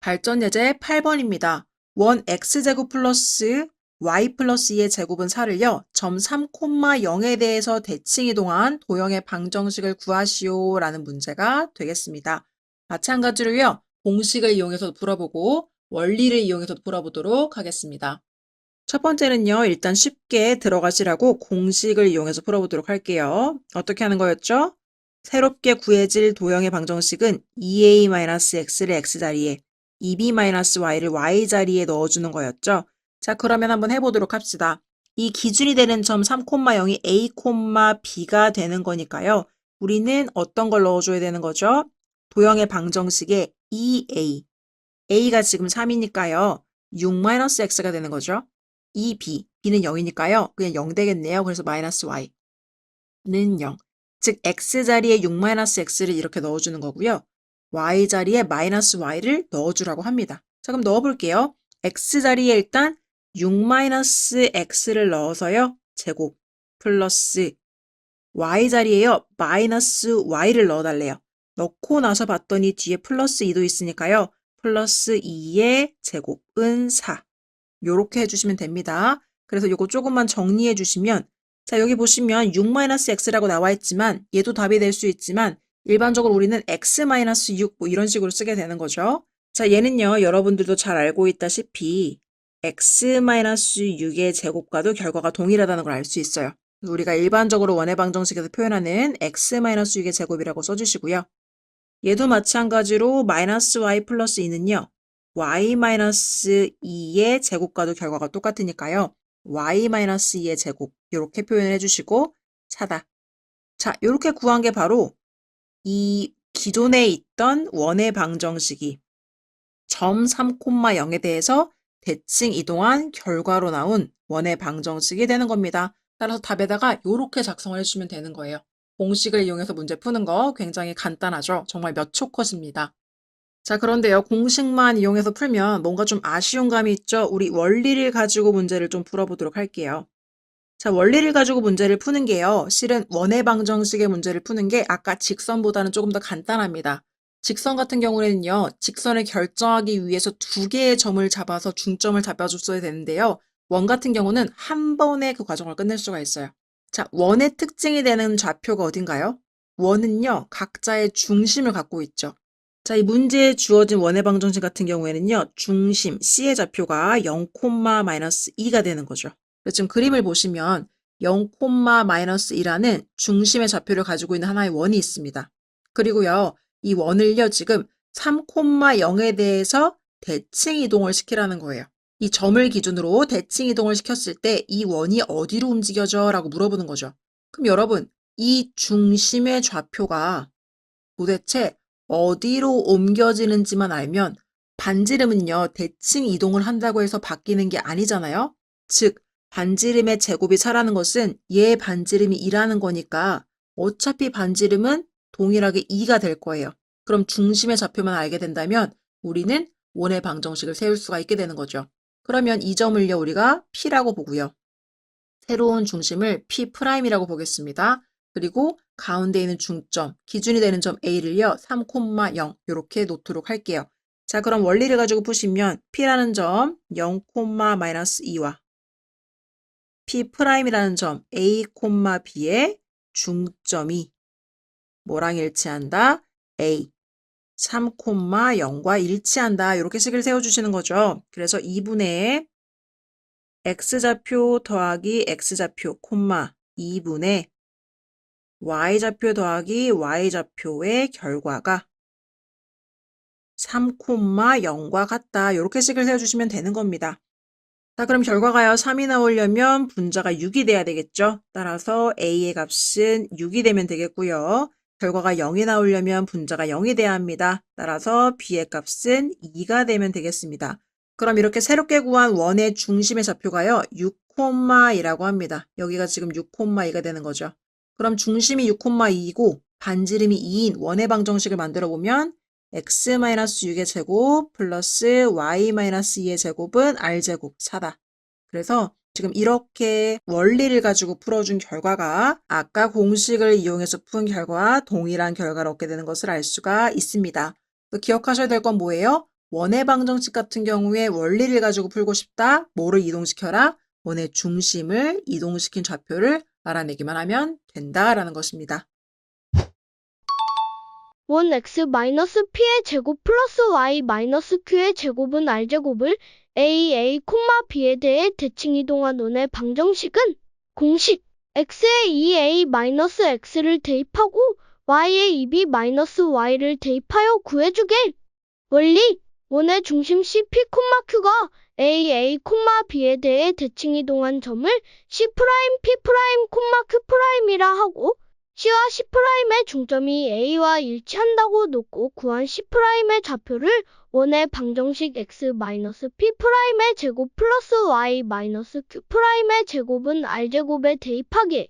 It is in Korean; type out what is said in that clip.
발전 예제 8번입니다. 원 x제곱 플러스 y 플러스 2의 제곱은 4를요. 점 3,0에 대해서 대칭 이동한 도형의 방정식을 구하시오 라는 문제가 되겠습니다. 마찬가지로요. 공식을 이용해서도 풀어보고 원리를 이용해서도 풀어보도록 하겠습니다. 첫 번째는요. 일단 쉽게 들어가시라고 공식을 이용해서 풀어보도록 할게요. 어떻게 하는 거였죠? 새롭게 구해질 도형의 방정식은 2a-x를 x자리에 2b-y를 y자리에 넣어주는 거였죠. 자, 그러면 한번 해보도록 합시다. 이 기준이 되는 점 3,0이 a, b가 되는 거니까요. 우리는 어떤 걸 넣어줘야 되는 거죠? 도형의 방정식에 2a, a가 지금 3이니까요. 6-x가 되는 거죠. 2b, b는 0이니까요. 그냥 0 되겠네요. 그래서 마이너스 y는 0. 즉 x자리에 6-x를 이렇게 넣어주는 거고요. y자리에 마이너스 y를 넣어주라고 합니다. 자, 그럼 넣어볼게요. x자리에 일단 6-x를 넣어서요. 제곱 플러스 y자리에요. 마이너스 y를 넣어달래요. 넣고 나서 봤더니 뒤에 플러스 2도 있으니까요. 플러스 2의 제곱은 4. 요렇게 해주시면 됩니다. 그래서 요거 조금만 정리해 주시면 자, 여기 보시면 6-x라고 나와 있지만 얘도 답이 될 수 있지만 일반적으로 우리는 x-6 뭐 이런 식으로 쓰게 되는 거죠. 자, 얘는요. 여러분들도 잘 알고 있다시피 x-6의 제곱과도 결과가 동일하다는 걸 알 수 있어요. 우리가 일반적으로 원의 방정식에서 표현하는 x-6의 제곱이라고 써주시고요. 얘도 마찬가지로 마이너스 y 플러스 2는요. y-2의 제곱과도 결과가 똑같으니까요. y-2의 제곱 이렇게 표현해 주시고 4다. 자, 이렇게 구한 게 바로 이 기존에 있던 원의 방정식이 점 3,0에 대해서 대칭 이동한 결과로 나온 원의 방정식이 되는 겁니다. 따라서 답에다가 이렇게 작성을 해주시면 되는 거예요. 공식을 이용해서 문제 푸는 거 굉장히 간단하죠. 정말 몇 초 컷입니다. 자, 그런데요. 공식만 이용해서 풀면 뭔가 좀 아쉬운 감이 있죠. 우리 원리를 가지고 문제를 좀 풀어보도록 할게요. 자, 원리를 가지고 문제를 푸는 게요. 실은 원의 방정식의 문제를 푸는 게 아까 직선보다는 조금 더 간단합니다. 직선 같은 경우에는요. 직선을 결정하기 위해서 두 개의 점을 잡아서 중점을 잡아줬어야 되는데요. 원 같은 경우는 한 번에 그 과정을 끝낼 수가 있어요. 자, 원의 특징이 되는 좌표가 어딘가요? 원은요. 각자의 중심을 갖고 있죠. 자, 이 문제에 주어진 원의 방정식 같은 경우에는요. 중심 C의 좌표가 0,-2가 되는 거죠. 지금 그림을 보시면 0,-2라는 중심의 좌표를 가지고 있는 하나의 원이 있습니다. 그리고요. 이 원을요. 지금 3,0에 대해서 대칭 이동을 시키라는 거예요. 이 점을 기준으로 대칭 이동을 시켰을 때 이 원이 어디로 움직여져? 라고 물어보는 거죠. 그럼 여러분, 이 중심의 좌표가 도대체 어디로 옮겨지는지만 알면 반지름은요, 대칭 이동을 한다고 해서 바뀌는 게 아니잖아요? 즉, 반지름의 제곱이 4라는 것은 얘 반지름이 2라는 거니까 어차피 반지름은 동일하게 2가 될 거예요. 그럼 중심의 좌표만 알게 된다면 우리는 원의 방정식을 세울 수가 있게 되는 거죠. 그러면 이 점을요, 우리가 P라고 보고요. 새로운 중심을 P'이라고 보겠습니다. 그리고 가운데 있는 중점, 기준이 되는 점 A를요, 3,0 이렇게 놓도록 할게요. 자, 그럼 원리를 가지고 푸시면 P라는 점 0,-2와 P'이라는 점 A, B의 중점이 뭐랑 일치한다? A, 3,0과 일치한다. 이렇게 식을 세워주시는 거죠. 그래서 2분의 X좌표 더하기 X좌표, 2분의 Y좌표 더하기 Y좌표의 결과가 3,0과 같다. 이렇게 식을 세워주시면 되는 겁니다. 자, 그럼 결과가요. 3이 나오려면 분자가 6이 돼야 되겠죠. 따라서 A의 값은 6이 되면 되겠고요. 결과가 0이 나오려면 분자가 0이 돼야 합니다. 따라서 B의 값은 2가 되면 되겠습니다. 그럼 이렇게 새롭게 구한 원의 중심의 좌표가요. 6,2라고 합니다. 여기가 지금 6,2가 되는 거죠. 그럼 중심이 6,2이고 반지름이 2인 원의 방정식을 만들어 보면 x-6의 제곱 플러스 y-2의 제곱은 r제곱 4다. 그래서 지금 이렇게 원리를 가지고 풀어준 결과가 아까 공식을 이용해서 푼 결과와 동일한 결과를 얻게 되는 것을 알 수가 있습니다. 또 기억하셔야 될 건 뭐예요? 원의 방정식 같은 경우에 원리를 가지고 풀고 싶다. 뭐를 이동시켜라? 원의 중심을 이동시킨 좌표를 알아내기만 하면 된다라는 것입니다. 원 x 마이너스 p의 제곱 플러스 y 마이너스 q의 제곱은 r제곱을 a, b에 대해 대칭 이동한 원의 방정식은 공식 x에 2a 마이너스 x를 대입하고 y에 2b 마이너스 y를 대입하여 구해주게. 원리 원의 중심 C, P, Q가 a, b에 대해 대칭 이동한 점을 C', P', Q'이라 하고 C와 C'의 중점이 A와 일치한다고 놓고 구한 C'의 좌표를 원의 방정식 x-p'의 제곱 플러스 y-q'의 제곱은 r제곱에 대입하게.